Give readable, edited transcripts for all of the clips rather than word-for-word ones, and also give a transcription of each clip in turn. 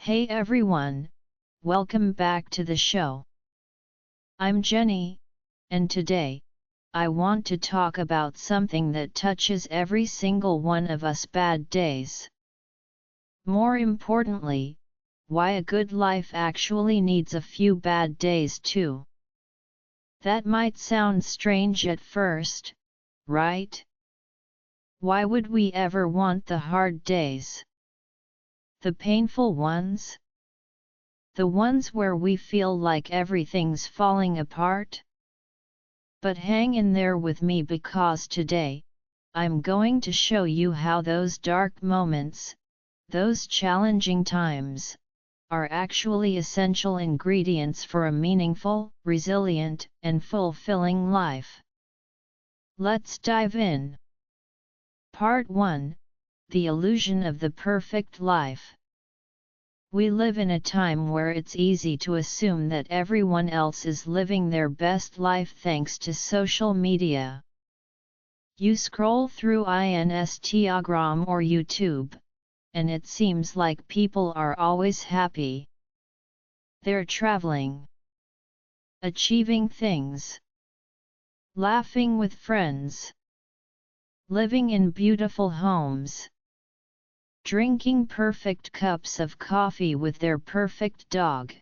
Hey everyone, welcome back to the show. I'm Jenny, and today, I want to talk about something that touches every single one of us: bad days. More importantly, why a good life actually needs a few bad days too. That might sound strange at first, right? Why would we ever want the hard days? The painful ones? The ones where we feel like everything's falling apart? But hang in there with me, because today, I'm going to show you how those dark moments, those challenging times, are actually essential ingredients for a meaningful, resilient, and fulfilling life. Let's dive in. Part 1: The Illusion of the Perfect Life. We live in a time where it's easy to assume that everyone else is living their best life thanks to social media. You scroll through Instagram or YouTube, and it seems like people are always happy. They're traveling, achieving things, laughing with friends, living in beautiful homes, drinking perfect cups of coffee with their perfect dog.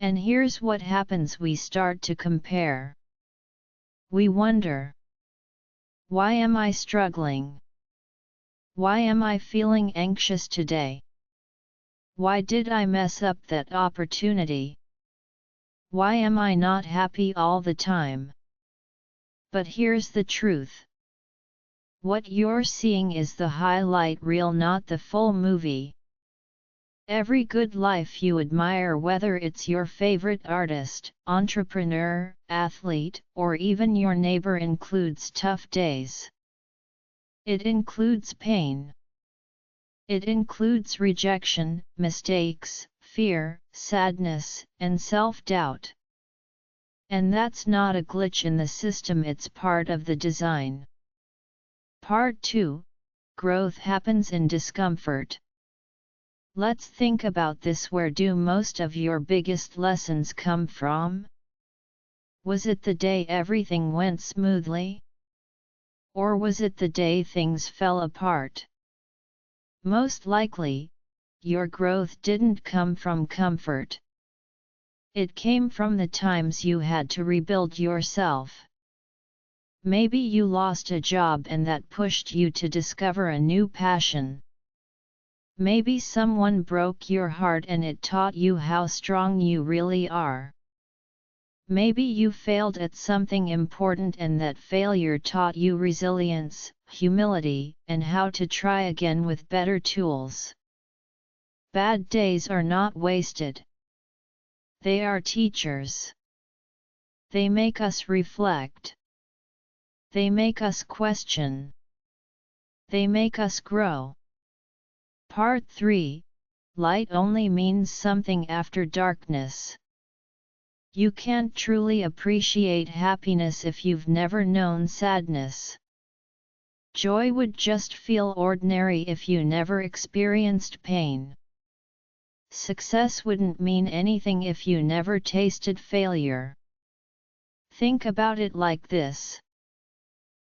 And here's what happens: we start to compare. We wonder, why am I struggling? Why am I feeling anxious today? Why did I mess up that opportunity? Why am I not happy all the time? But here's the truth. What you're seeing is the highlight reel, not the full movie. Every good life you admire, whether it's your favorite artist, entrepreneur, athlete, or even your neighbor, includes tough days. It includes pain. It includes rejection, mistakes, fear, sadness, and self-doubt. And that's not a glitch in the system, it's part of the design. Part 2: Growth happens in discomfort. Let's think about this. Where do most of your biggest lessons come from? Was it the day everything went smoothly? Or was it the day things fell apart? Most likely, your growth didn't come from comfort. It came from the times you had to rebuild yourself. Maybe you lost a job and that pushed you to discover a new passion. Maybe someone broke your heart and it taught you how strong you really are. Maybe you failed at something important and that failure taught you resilience, humility, and how to try again with better tools. Bad days are not wasted. They are teachers. They make us reflect. They make us question. They make us grow. Part 3: Light only means something after darkness. You can't truly appreciate happiness if you've never known sadness. Joy would just feel ordinary if you never experienced pain. Success wouldn't mean anything if you never tasted failure. Think about it like this.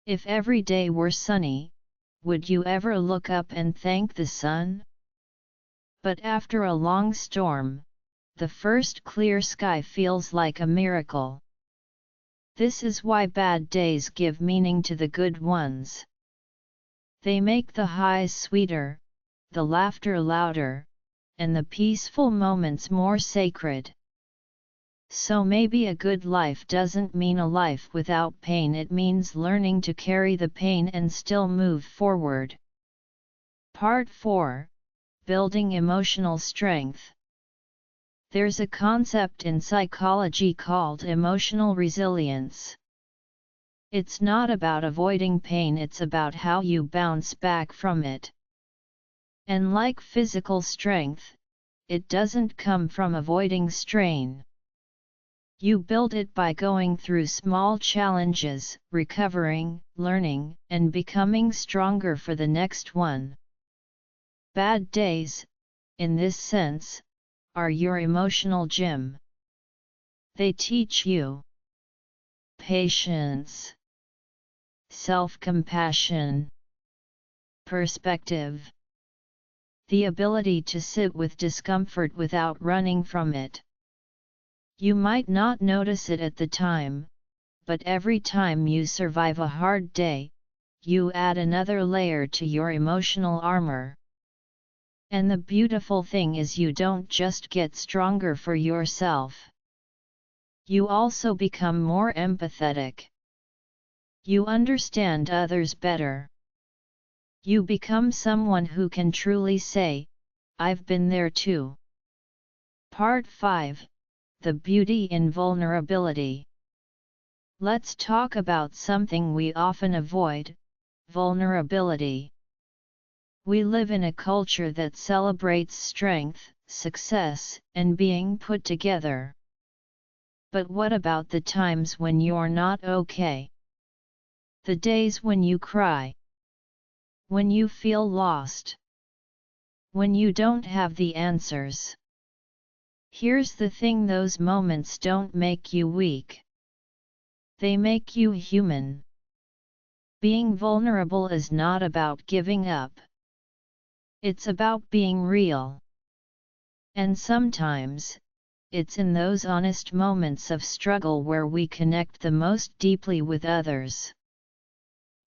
If every day were sunny, would you ever look up and thank the sun? But after a long storm, the first clear sky feels like a miracle. This is why bad days give meaning to the good ones. They make the highs sweeter, the laughter louder, and the peaceful moments more sacred. So maybe a good life doesn't mean a life without pain, it means learning to carry the pain and still move forward. Part 4: Building emotional strength. There's a concept in psychology called emotional resilience. It's not about avoiding pain, it's about how you bounce back from it. And like physical strength, it doesn't come from avoiding strain. You build it by going through small challenges, recovering, learning, and becoming stronger for the next one. Bad days, in this sense, are your emotional gym. They teach you patience, self-compassion, perspective, the ability to sit with discomfort without running from it. You might not notice it at the time, but every time you survive a hard day, you add another layer to your emotional armor. And the beautiful thing is you don't just get stronger for yourself. You also become more empathetic. You understand others better. You become someone who can truly say, "I've been there too." Part 5. The Beauty in Vulnerability. Let's talk about something we often avoid: vulnerability. We live in a culture that celebrates strength, success, and being put together. But what about the times when you're not okay? The days when you cry? When you feel lost? When you don't have the answers? Here's the thing: those moments don't make you weak. They make you human. Being vulnerable is not about giving up. It's about being real. And sometimes, it's in those honest moments of struggle where we connect the most deeply with others.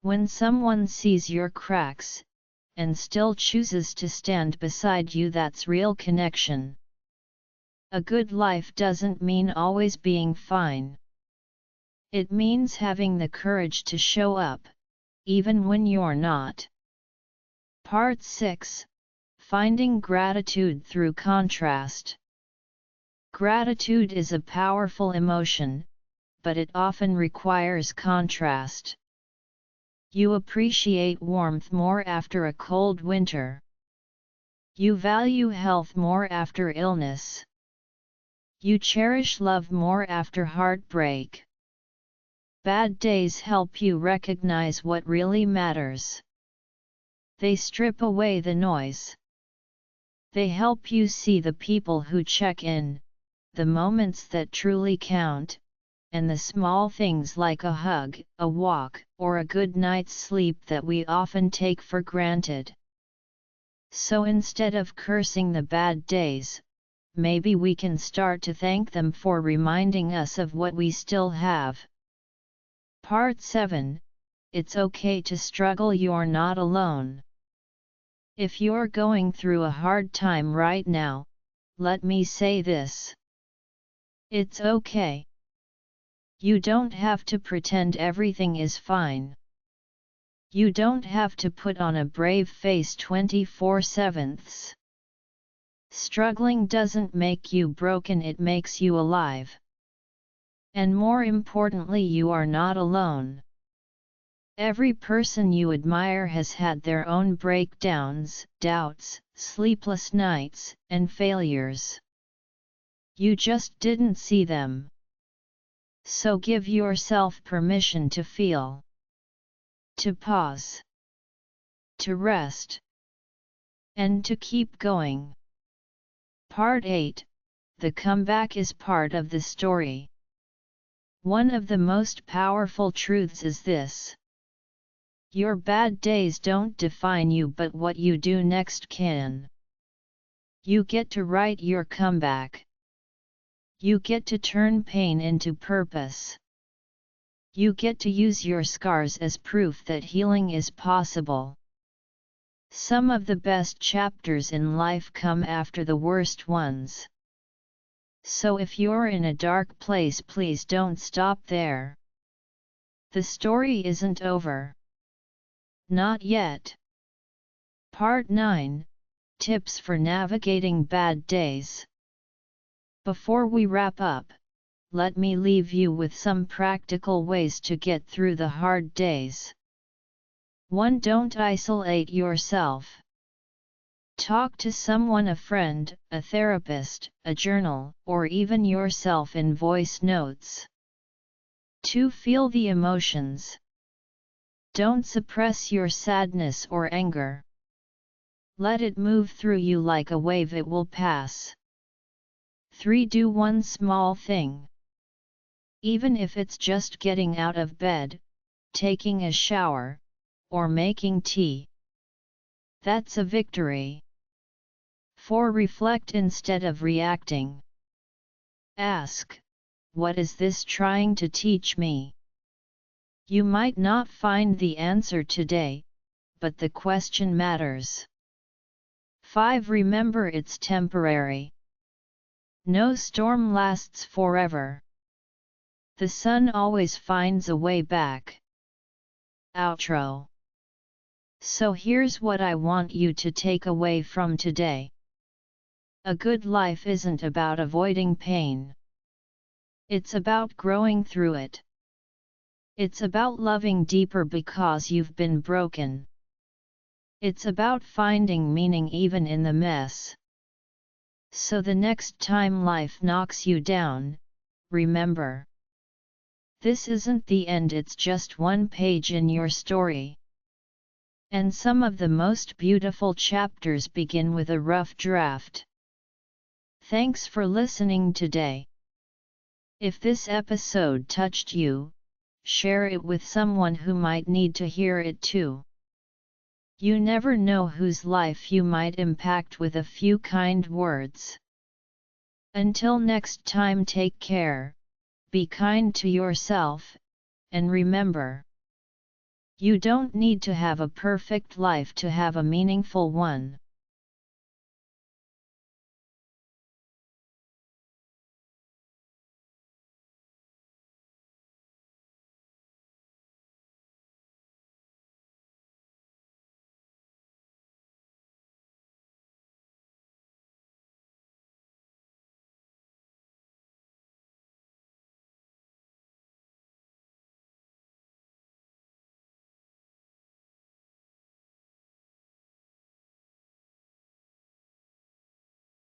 When someone sees your cracks, and still chooses to stand beside you, that's real connection. A good life doesn't mean always being fine. It means having the courage to show up, even when you're not. Part 6. Finding gratitude through contrast. Gratitude is a powerful emotion, but it often requires contrast. You appreciate warmth more after a cold winter. You value health more after illness. You cherish love more after heartbreak. Bad days help you recognize what really matters. They strip away the noise. They help you see the people who check in, the moments that truly count, and the small things like a hug, a walk, or a good night's sleep that we often take for granted. So instead of cursing the bad days, maybe we can start to thank them for reminding us of what we still have. Part 7. It's okay to struggle, you're not alone. If you're going through a hard time right now, let me say this: it's okay. You don't have to pretend everything is fine. You don't have to put on a brave face 24/7. Struggling doesn't make you broken, it makes you alive. And more importantly, you are not alone. Every person you admire has had their own breakdowns, doubts, sleepless nights, and failures. You just didn't see them. So give yourself permission to feel, to pause, to rest, and to keep going. Part 8. The comeback is part of the story. One of the most powerful truths is this: your bad days don't define you, but what you do next can. You get to write your comeback. You get to turn pain into purpose. You get to use your scars as proof that healing is possible. Some of the best chapters in life come after the worst ones. So if you're in a dark place, please don't stop there. The story isn't over. Not yet. Part 9. Tips for navigating bad days. Before we wrap up, let me leave you with some practical ways to get through the hard days. 1. Don't isolate yourself. Talk to someone, a friend, a therapist, a journal, or even yourself in voice notes. 2. Feel the emotions. Don't suppress your sadness or anger. Let it move through you like a wave, it will pass. 3. Do one small thing. Even if it's just getting out of bed, taking a shower, or making tea. That's a victory. 4. Reflect instead of reacting. Ask, what is this trying to teach me? You might not find the answer today, but the question matters. 5. Remember it's temporary. No storm lasts forever. The sun always finds a way back. Outro. So here's what I want you to take away from today. A good life isn't about avoiding pain. It's about growing through it. It's about loving deeper because you've been broken. It's about finding meaning even in the mess. So the next time life knocks you down, remember. This isn't the end, it's just one page in your story. And some of the most beautiful chapters begin with a rough draft. Thanks for listening today. If this episode touched you, share it with someone who might need to hear it too. You never know whose life you might impact with a few kind words. Until next time, take care, be kind to yourself, and remember, you don't need to have a perfect life to have a meaningful one.